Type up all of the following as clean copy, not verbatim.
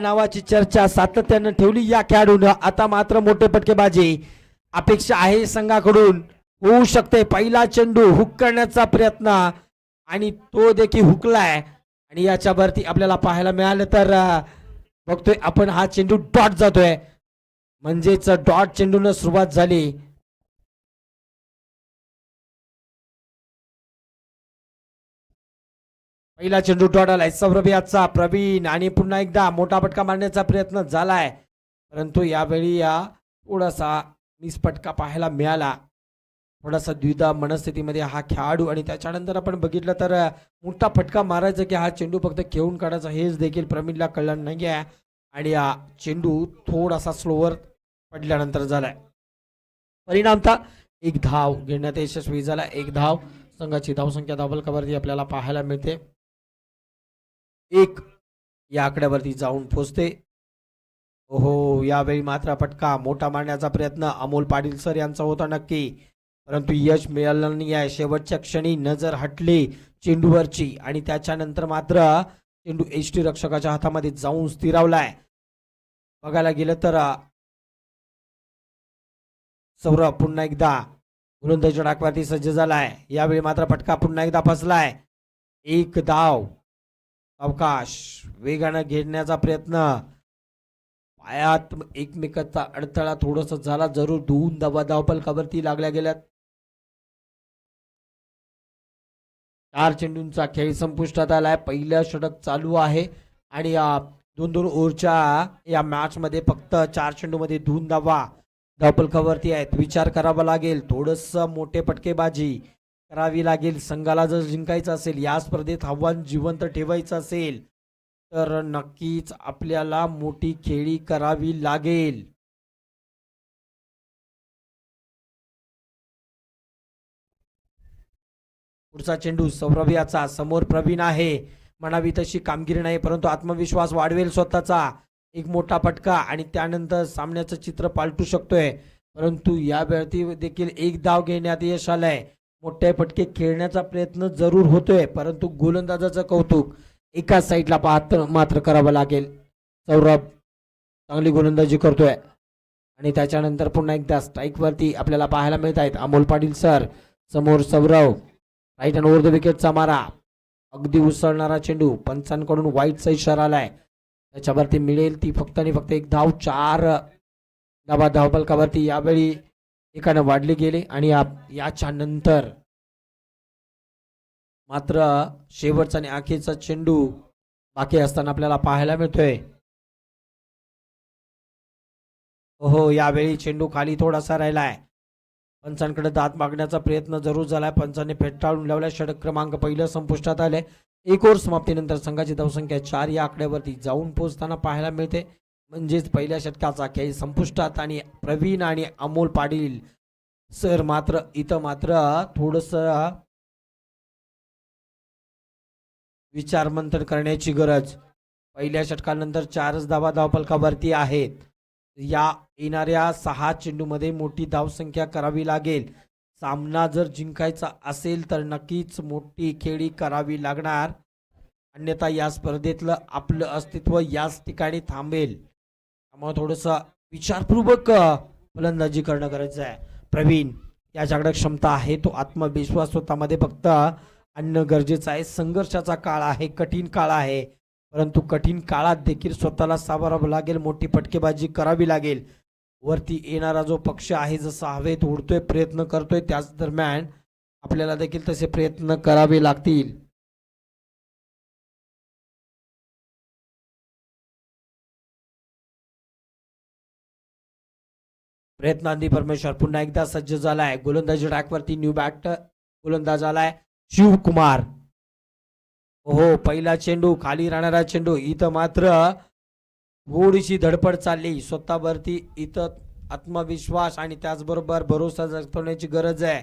नावाची चर्चा सातत्यानं ठेवली या खेळाडूनं. आता मात्र मोठे फटकेबाजी अपेक्षा आहे संघाकडून. होऊ शकते पहिला चेंडू हुक करण्याचा प्रयत्न आणि तो देखील हुकलाय आणि याच्यावरती आपल्याला पाहायला मिळालं तर बघतोय आपण हा चेंडू डॉट जातोय, म्हणजेच डॉट चेंडून सुरुवात झाली. पहिला चेंडू डॉट आलाय सौरभियाचा. प्रवीण आणि पुन्हा एकदा मोठा फटका मारण्याचा प्रयत्न झालाय, परंतु यावेळी थोडासा मिसफटका पाहायला मिळाला. थोडासा द्विधा मनस्थितीमध्ये हा खेळाडू आणि त्याच्यानंतर आपण बघितलं तर मोठा फटका मारायचा की हा चेंडू फक्त खेळून काढायचा हेच देखील प्रवीणला कळलं नाही आहे आणि हा चेंडू थोडासा स्लोवर पडल्यानंतर झालाय. परिणामतः एक धाव घेण्यात यशस्वी झाला. एक धाव संघाची धावसंख्या धावफलकावरती आपल्याला पाहायला मिळते. एक या आकड्यावरती जाऊन पोहोचते. ओहो, यावेळी मात्र फटका मोठा मारण्याचा प्रयत्न अमोल पाटील सर यांचा होता नक्की, परंतु यश मिळालं नाही आहे. शेवटच्या क्षणी नजर हटली चेंडूवरची आणि त्याच्यानंतर मात्र चेंडू एसटी रक्षकाच्या हातामध्ये जाऊन स्थिरावलाय. बघायला गेलं तर सौरभ पुन्हा एकदा गोलंदाजी डाकवरती सज्ज झालाय. यावेळी मात्र फटका पुन्हा एकदा फसलाय. एक धाव अवकाश वेगानं घेण्याचा प्रयत्न, पायात एकमेकाचा अडथळा थोडस झाला जरूर. दोन धावफलकावरती लागल्या गेल्यात. 4 चेंडूंचा खेळ संपुष्टात आलाय. पहिलं षटक चालू आहे आणि 2-2 ओव्हरच्या या मॅच मध्ये फक्त 4 चेंडूमध्ये 2 धावफलकावरती आहेत. विचार करावा लागेल, थोडस मोठे फटकेबाजी करावी लागेल. संघाला जर जिंकायचं असेल, या स्पर्धेत आव्हान जिवंत ठेवायचं असेल तर नक्कीच आपल्याला मोठी खेळी करावी लागेल. पुढचा चेंडू सौरभ याचा. समोर प्रवीण आहे, म्हणावी तशी कामगिरी नाही परंतु आत्मविश्वास वाढवेल स्वतःचा. एक मोठा फटका आणि त्यानंतर सामन्याचं चित्र पालटू शकतोय, परंतु या वेळी देखील एक धाव घेण्यात यश आलंय. मोठे फटके खेळण्याचा प्रयत्न जरूर होतोय, परंतु गोलंदाजाचं कौतुक एका साईडला पाहत मात्र करावं लागेल. सौरभ चांगली गोलंदाजी करतोय आणि त्याच्यानंतर पुन्हा एकदा स्ट्राईक वरती आपल्याला पाहायला मिळत आहेत अमोल पाटील सर. समोर Saurabh, right hand over the विकेटचा मारा, अगदी उसळणारा चेंडू. पंचांकडून वाईटचा इशारा आलाय, त्याच्यावरती मिळेल ती फक्त आणि फक्त एक धाव. 4 धावफलकावरती यावेळी एकानं वाढले गेले आणि याच्या नंतर मात्र शेवटचा आणि अखेरचा चेंडू बाकी असताना आपल्याला पाहायला मिळतोय. हो, यावेळी चेंडू खाली थोडासा राहिलाय. पंचांकडे दात मागण्याचा प्रयत्न जरूर झालाय, पंचांनी फेटाळून लावलाय. षटक क्रमांक पहिलं संपुष्टात आले. एक ओव्हर समाप्तीनंतर संघाची धावसंख्या 4 या आकड्यावरती जाऊन पोहोचताना पाहायला मिळते. म्हणजेच पहिल्या षटकाचा खेळ संपुष्टात आणि प्रवीण आणि अमोल पाटील सर मात्र इथं मात्र थोडस विचारमंथन करण्याची गरज. पहिल्या षटकानंतर 4च धावफलकावरती आहेत. या येणाऱ्या 6 चेंडूमध्ये मोठी धावसंख्या करावी लागेल. सामना जर जिंकायचा असेल तर नक्कीच मोठी खेळी करावी लागणार, अन्यथा या स्पर्धेतलं आपलं अस्तित्व याच ठिकाणी थांबेल. त्यामुळे थोडस विचारपूर्वक फलंदाजी करणं गरजेचं आहे. प्रवीण याच्याकडे क्षमता आहे, तो आत्मविश्वास स्वतःमध्ये फक्त आणणं गरजेचं आहे. संघर्षाचा काळ आहे, कठीण काळ आहे, परंतु कठीण काळात देखील स्वतःला सावरावं लागेल. मोठी फटकेबाजी करावी लागेल. वरती येणारा जो पक्ष आहे जसा हवेत उडतोय, प्रयत्न करतोय, त्याच दरम्यान आपल्याला देखील तसे प्रयत्न करावे लागतील. प्रयत्नांती परमेश्वर पुन्हा एकदा सज्ज झालाय. गोलंदाजी ट्रॅकवरती न्यू बॅट गोलंदाज आलाय शिवकुमार. हो, पहिला चेंडू खाली राहणारा चेंडू. इथं मात्र थोडीशी धडपड चालली स्वतःवरती. इथं आत्मविश्वास आणि त्याचबरोबर भरोसा दाखवण्याची गरज आहे.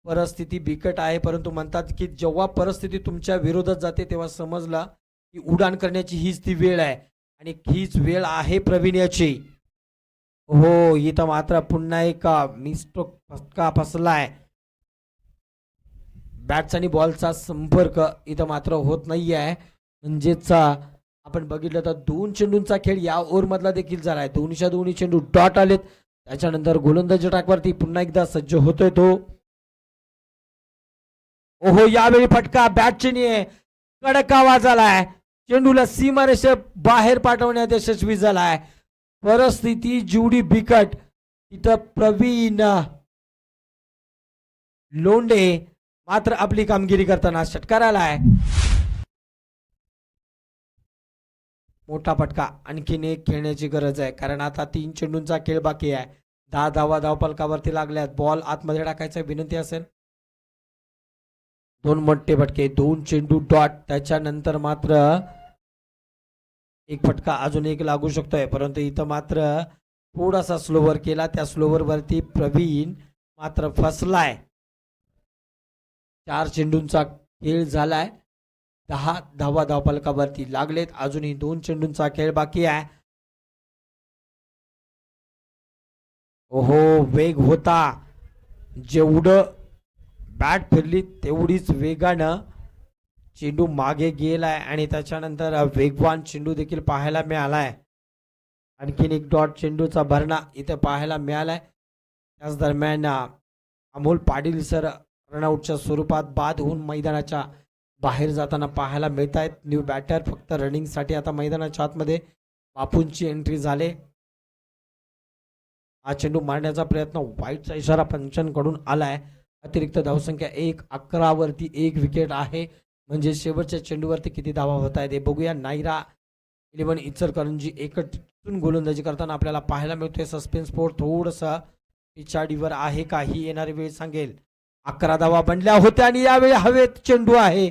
परिस्थिती बिकट आहे, परंतु म्हणतात की जेव्हा परिस्थिती तुमच्या विरोधात जाते तेव्हा समजला की उड्डाण करण्याची हीच ती वेळ आहे आणि हीच वेळ आहे प्रवीण याची. हो, इथं मात्र पुन्हा एक मिस्ट्रोक फटका फसलाय. बॅट्स आणि बॉलचा संपर्क इथं मात्र होत नाहीये, म्हणजेच आपण बघितलं तर 2 चेंडूंचा खेळ या ओव्हर मधला देखील झालाय. दोन्हीच्या दोन्ही चेंडू डॉट आलेत. त्याच्यानंतर गोलंदाजी ट्रॅकवरती पुन्हा एकदा सज्ज होतोय तो. ओहो, यावेळी फटका बॅटची आहे. कडक आवाज आलाय. चेंडूला सीमारेषे बाहेर पाठवण्यात यशस्वी झालाय. परिस्थिती जेवढी बिकट तिथं प्रवीण लोंढे मात्र आपली कामगिरी करताना षटकार आलाय. मोठा फटका. आणखीन एक खेळण्याची गरज आहे कारण आता 3 चेंडूंचा खेळ बाकी आहे. 10 धावा धावफलकावरती लागल्यात. बॉल आतमध्ये टाकायचा विनंती असेल. 2 मोठे फटके, 2 चेंडू डॉट. त्याच्यानंतर मात्र एक फटका अजून एक लागू शकतोय परंतु इथं मात्र थोडासा स्लोवर केला. त्या स्लोवर वरती प्रवीण मात्र फसलाय. 4 चेंडूंचा खेळ झालाय. 10 धावा धावफलकावरती लागलेत. अजूनही 2 चेंडूंचा खेळ बाकी आहे. ओहो, वेग होता. जेवढं बॅट फिरली तेवढीच वेगानं चेंडू मागे गेलाय आणि त्याच्यानंतर वेगवान चेंडू देखील पाहायला मिळालाय. आणखीन एक डॉट चेंडूचा भरणा इथे पाहायला मिळालाय. त्याच दरम्यान अमोल पाटील सर रनआउटच्या स्वरूपात बाद होऊन मैदानाच्या बाहेर जाताना पाहायला मिळत आहेत. न्यू बॅटर फक्त रनिंगसाठी आता मैदानाच्या आतमध्ये बापूंची एंट्री झाले. हा चेंडू मारण्याचा प्रयत्न, वाईटचा इशारा पंचांकडून आलाय. अतिरिक्त धावसंख्या 1-11 वरती 1 विकेट आहे. म्हणजे शेवटच्या चेंडूवरती किती धावा होत आहेत हे बघूया. नायरा 11 इचलकरंजी एकटून गोलंदाजी करताना आपल्याला पाहायला मिळतोय. सस्पेन्स स्पोर्ट थोडंसं पिछाडीवर आहे का ही येणारी वेळ सांगेल. 11 धावा बनल्या होत्या आणि यावेळी हवेत चेंडू आहे.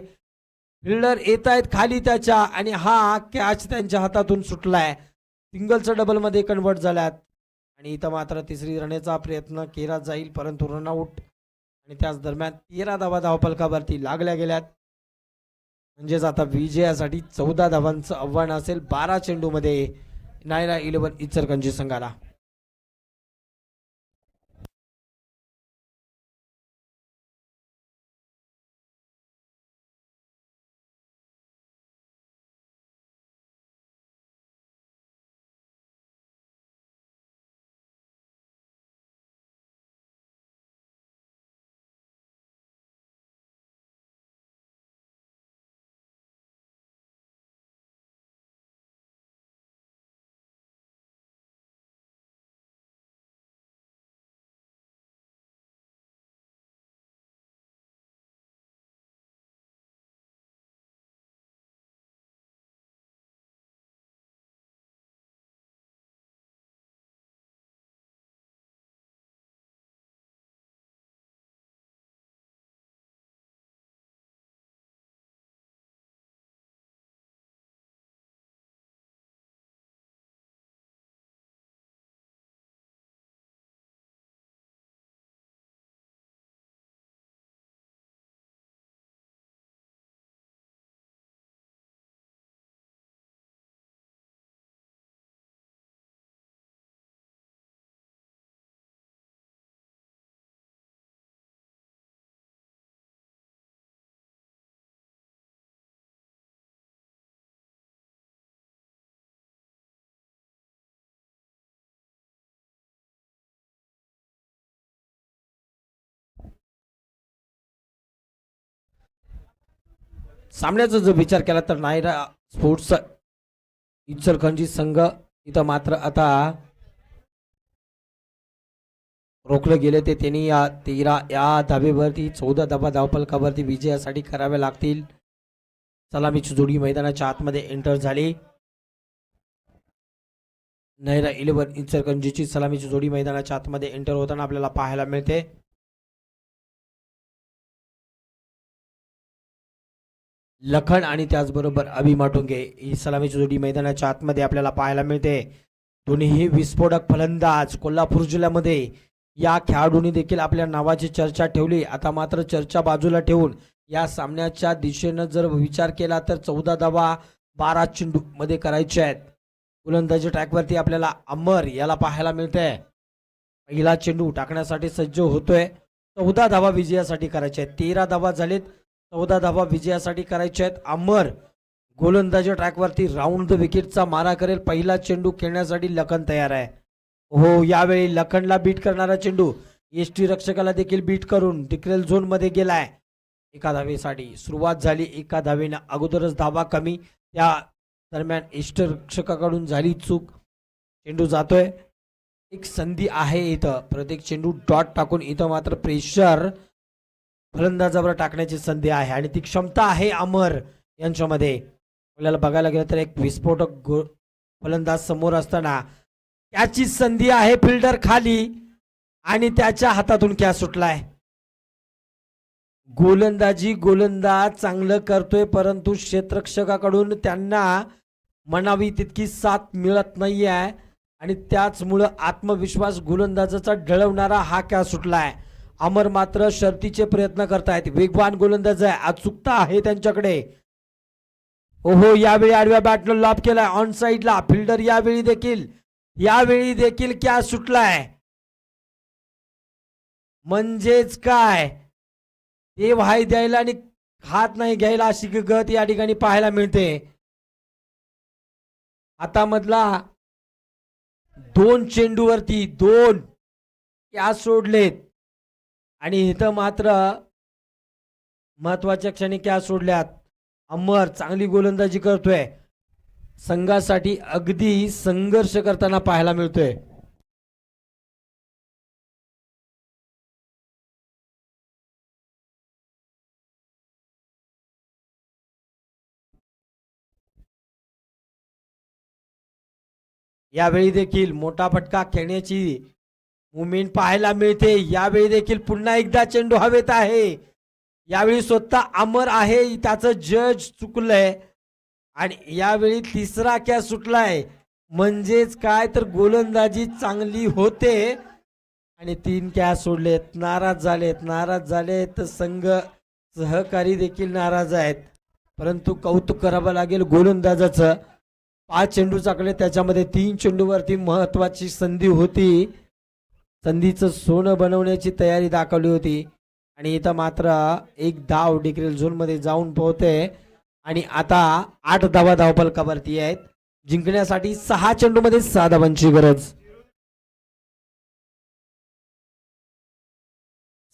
फिल्डर येत आहेत खाली त्याच्या आणि हा कॅच त्यांच्या हातातून सुटलाय. सिंगलचं डबलमध्ये कन्वर्ट झाल्यात आणि इथं मात्र तिसरी रनेचा प्रयत्न केला जाईल परंतु रनआउट. आणि त्याच दरम्यान 13 धावा धावफलकावरती लागल्या गेल्यात. म्हणजेच आता विजयासाठी 14 धावांचं आव्हान असेल 12 चेंडूमध्ये नायरा 11 इचलकरंजी संघाला. सामन्याचा जर विचार केला तर नायरा स्पोर्ट्स इचलकरंजी संघ इथं मात्र आता रोखले गेले. ते त्यांनी या 13 या धावेवरती 14 धावा धावफलकावरती विजयासाठी कराव्या लागतील. सलामीची जोडी मैदानाच्या आतमध्ये एंटर झाली. नायरा 11 इचलकरंजीची सलामीची जोडी मैदानाच्या आतमध्ये एंटर होताना आपल्याला पाहायला मिळते. लखन आणि त्याचबरोबर अभि माटुंगे ही सलामीची जोडी मैदानाच्या आतमध्ये आपल्याला पाहायला मिळते. दोन्ही विस्फोटक फलंदाज. कोल्हापूर जिल्ह्यामध्ये या खेळाडूंनी देखील आपल्या नावाची चर्चा ठेवली. आता मात्र चर्चा बाजूला ठेवून या सामन्याच्या दिशेनं जर विचार केला तर 14 धावा 12 चेंडू मध्ये करायचे आहेत. गोलंदाजी ट्रॅकवरती आपल्याला अमर याला पाहायला मिळतंय. पहिला चेंडू टाकण्यासाठी सज्ज होतोय. 14 धावा विजयासाठी करायचे आहेत. 13 धावा झालेत. 14 धावा विजयासाठी करायचे आहेत. अमर गोलंदाजी ट्रॅकवरती राऊंड द विकेटचा मारा करेल. पहिला चेंडू खेळण्यासाठी लखन तयार आहे. हो, यावेळी लखनला बीट करणारा चेंडू एसटी रक्षकाला देखील बीट करून डिक्रेल झोन मध्ये गेलाय. एका धावेसाठी सुरुवात झाली. एका धावेनं अगोदरच धावा कमी. त्या दरम्यान एसटी रक्षकाकडून झाली चूक. चेंडू जातोय. एक संधी आहे इथं. प्रत्येक चेंडू डॉट टाकून इथं मात्र प्रेशर फलंदाजावर टाकण्याची संधी आहे आणि ती क्षमता आहे अमर यांच्यामध्ये. आपल्याला बघायला गेलं तर एक विस्फोटक फलंदाज समोर असताना त्याची संधी आहे. फिल्डर खाली आणि त्याच्या हातातून कॅच सुटलाय. गोलंदाज चांगलं करतोय परंतु क्षेत्ररक्षकाकडून त्यांना म्हणावी तितकी साथ मिळत नाहीये आणि त्याचमुळं आत्मविश्वास गोलंदाजाचा ढळवणारा हा कॅच सुटलाय. अमर मात्र शर्तीचे प्रयत्न करतायत. वेगवान गोलंदाज आहे. अचूकता आहे त्यांच्याकडे. ओहो, यावेळी आडव्या बॅटनं लॉब केलाय ऑन साइडला. फिल्डर यावेळी देखील कॅच सुटलाय. म्हणजेच काय, ते व्हाय द्यायला आणि हात नाही घ्यायला अशी गत या ठिकाणी पाहायला मिळते. हातामधला 2 चेंडूवरती 2 कॅच सोडलेत आणि इथं मात्र महत्वाच्या क्षणी कॅच सोडल्यात. अमर चांगली गोलंदाजी करतोय. संघासाठी अगदी संघर्ष करताना पाहायला मिळतोय. यावेळी देखील मोठा फटका खेळण्याची मुवमेंट पाहायला मिळते. यावेळी देखील पुन्हा एकदा चेंडू हवेत आहे. यावेळी स्वतः अमर आहे. त्याचं जज चुकलंय आणि यावेळी तिसरा कॅच सुटलाय. म्हणजेच काय तर गोलंदाजी चांगली होते आणि 3 कॅच सोडलेत. नाराज झालेत संघ सहकारी देखील नाराज आहेत. परंतु कौतुक करावं लागेल गोलंदाजाचं. 5 चेंडू चाकले, त्याच्यामध्ये 3 चेंडूवरती महत्वाची संधी होती. संधीचं सोनं बनवण्याची तयारी दाखवली होती आणि इथं मात्र एक धाव डिक्रेल झोन मध्ये जाऊन पोहते आणि आता 8 धावा धावफलकावरती आहेत. जिंकण्यासाठी 6 चेंडू मध्ये 6 धावांची गरज.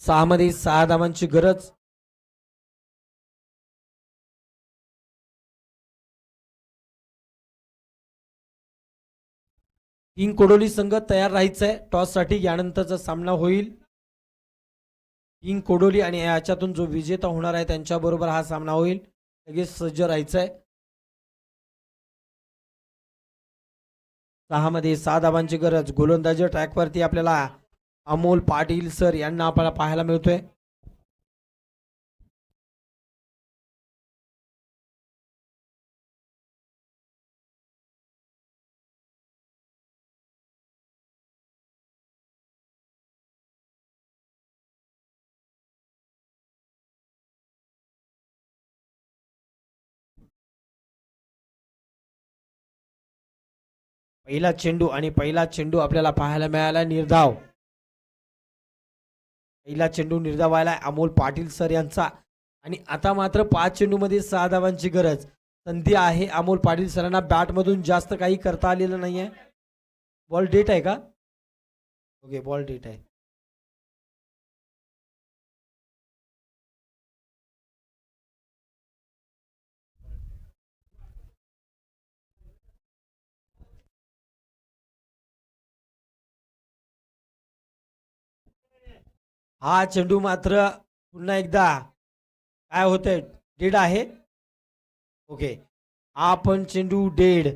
6 मध्ये 6 धावांची गरज. किंग कोडोली संघ तयार राहायचंय टॉस साठी. यानंतरचा सामना होईल. किंग कोडोली आणि याच्यातून जो विजेता होणार आहे त्यांच्याबरोबर हा सामना होईल. लगेच सज्ज राहायचंय. 6 मध्ये 6 धावांची गरज. गोलंदाजी ट्रॅकवरती आपल्याला अमोल पाटील सर यांना आपल्याला पाहायला मिळतोय. पहिला चेंडू आपल्याला पाहायला मिळाला निर्धाव. पहिला चेंडू निर्धावायला अमोल पाटील सर यांचा आणि आता मात्र 5 चेंडू मध्ये 6 धावांची गरज. संधी आहे अमोल पाटील सरांना. बॅट मधून जास्त काही करता आलेलं नाहीये. बॉल डेट आहे का? ओके, बॉल डेट आहे. हा चेंडू मात्र पुन्हा एकदा काय होतंय, डेड आहे. ओके, हा पण चेंडू डेड.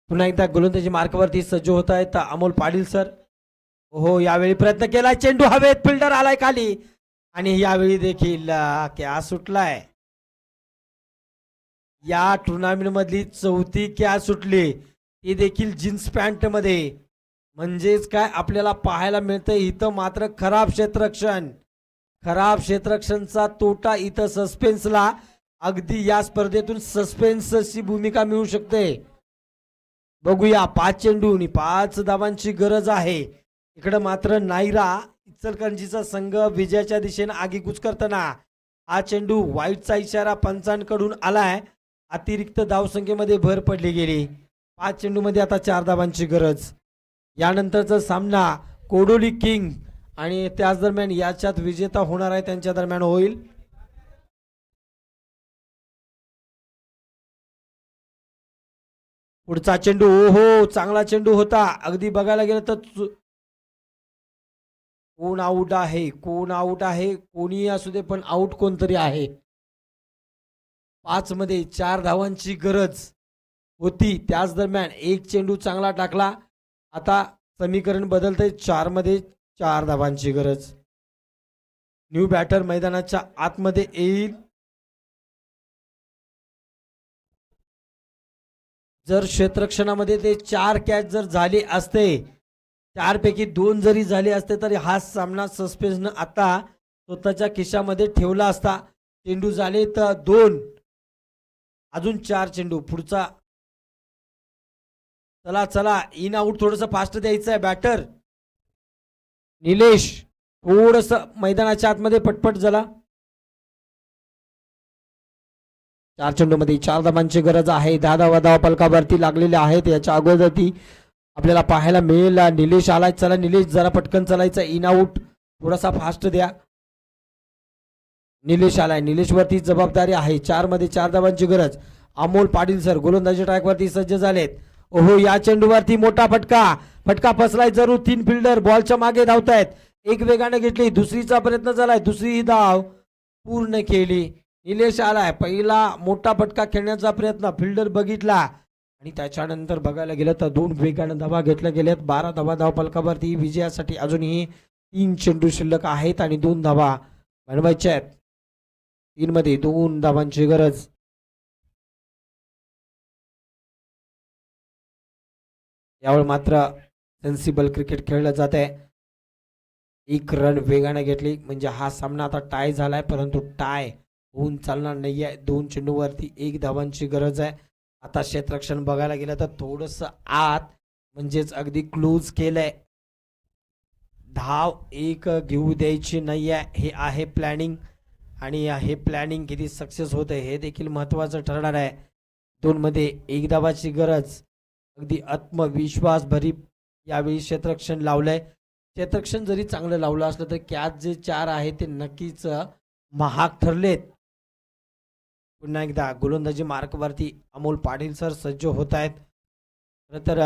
पुन्हा एकदा गोलंदाजी मार्कावरती सज्ज होत आहेत अमोल पाटील सर. हो, यावेळी प्रयत्न केलाय. चेंडू हवेत. फिल्डर आलाय खाली आणि यावेळी देखील कॅच सुटलाय. या टुर्नामेंट मधली 4थी कॅच सुटली, ती देखील जीन्स पॅन्ट मध्ये. म्हणजेच काय आपल्याला पाहायला मिळतंय इथं मात्र खराब क्षेत्ररक्षण. खराब क्षेत्ररक्षणचा तोटा इथं सस्पेन्सला. अगदी या स्पर्धेतून सस्पेन्सची भूमिका मिळू शकते. बघूया 5 चेंडू आणि 5 धावांची गरज आहे. इकडे मात्र नायरा इचलकरंजीचा संघ विजयाच्या दिशेने आगीकूच करताना. हा चेंडू वाईटचा इशारा पंचांकडून आलाय. अतिरिक्त धावसंख्येमध्ये भर पडली गेली. 5 चेंडूमध्ये आता 4 धावांची गरज. यानंतरचा सामना कोडोली किंग आणि त्याच दरम्यान याच्यात विजेता होणार आहे त्यांच्या दरम्यान होईल. पुढचा चेंडू हो चांगला चेंडू होता. अगदी बघायला गेलं तर कोण आऊट आहे, कोण आऊट आहे, कोणी असू दे पण आऊट कोणतरी आहे. 5 मध्ये 4 धावांची गरज होती. त्याच दरम्यान एक चेंडू चांगला टाकला. आता समीकरण बदलतंय. 4 मध्ये 4 धावांची गरज. न्यू बॅटर मैदानाच्या आतमध्ये येईल. जर क्षेत्ररक्षणामध्ये ते 4 कॅच जर झाले असते, 4 पैकी 2 जरी झाले असते तरी हा सामना सस्पेन्सनं आता स्वतःच्या खिशामध्ये ठेवला असता. चेंडू झाले तर 2, अजून 4 चेंडू. पुढचा चला चला इन आउट थोडस फास्ट द्यायचं आहे. बॅटर निलेश थोडस मैदानाच्या आतमध्ये पटपट झाला. 4 चेंडूमध्ये 4 धावांची गरज आहे. 10 धावा फलकावरती लागलेल्या आहेत. याच्या अगोदर ती आपल्याला पाहायला मिळेल. निलेश आलाय. चला निलेश जरा पटकन चालायचं. इन आउट थोडासा फास्ट द्या. निलेश आलाय. निलेश वरती जबाबदारी आहे. 4 मध्ये 4 धावांची गरज. अमोल पाटील सर गोलंदाजी ट्रॅकवरती सज्ज झालेत. ओहो या चेंडूवरती मोठा फटका फसलाय जरूर. 3 फिल्डर बॉलच्या मागे धावतायत. एक वेगाने घेतली. दुसरीचा प्रयत्न झालाय. दुसरी धाव पूर्ण केली. निलेश आलाय. पहिला मोठा फटका खेळण्याचा प्रयत्न फिल्डर बघितला आणि त्याच्यानंतर बघायला गेलं तर 2 वेगाने धावा घेतल्या गेल्यात. 12 धावा धावफलकावरती. विजयासाठी अजूनही 3 चेंडू शिल्लक आहेत आणि 2 धावा बनवायच्या आहेत. 3 मध्ये 2 धावांची गरज. यावर मात्र सेन्सिबल क्रिकेट खेळलं जात आहे. 1 रन वेगाने घेतली म्हणजे हा सामना आता टाय झालाय. परंतु टाय होऊन चालणार नाहीये. 2 चेंडूवरती 1 धावांची गरज आहे. आता क्षेत्ररक्षण बघायला गेलं तर थोडस आत म्हणजेच अगदी क्लोज केलंय. धाव 1 घेऊ द्यायची नाहीये. हे आहे प्लॅनिंग आणि हे प्लॅनिंग किती सक्सेस होते हे देखील महत्वाचं ठरणार आहे. 2 मध्ये 1 धावाची गरज. अगदी आत्मविश्वास भरी यावेळी क्षेत्ररक्षण लावलंय. क्षेत्ररक्षण जरी चांगलं लावलं असलं तर कॅच जे 4 आहे ते नक्कीच महाग ठरलेत. पुन्हा एकदा गोलंदाजी मार्कवरती अमोल पाटील सर सज्ज होत आहेत. खरं तर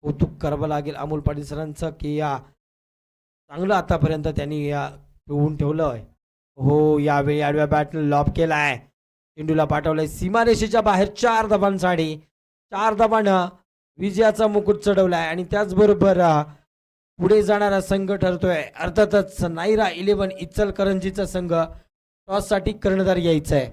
कौतुक करावं लागेल अमोल पाटील सरांचं की या चांगलं आतापर्यंत त्यांनी ठेवून ठेवलंय. हो यावेळी आडव्या बॅटने लॉब केलाय. चेंडूला पाठवलंय सीमारेषेच्या बाहेर. 4 धावांसाठी 4 धावांना विजयाचा मुकुट चढवलाय आणि त्याचबरोबर पुढे जाणारा संघ ठरतोय अर्थातच नायरा 11 इचलकरंजीचा संघ. टॉस साठी कर्णधार यायचा आहे.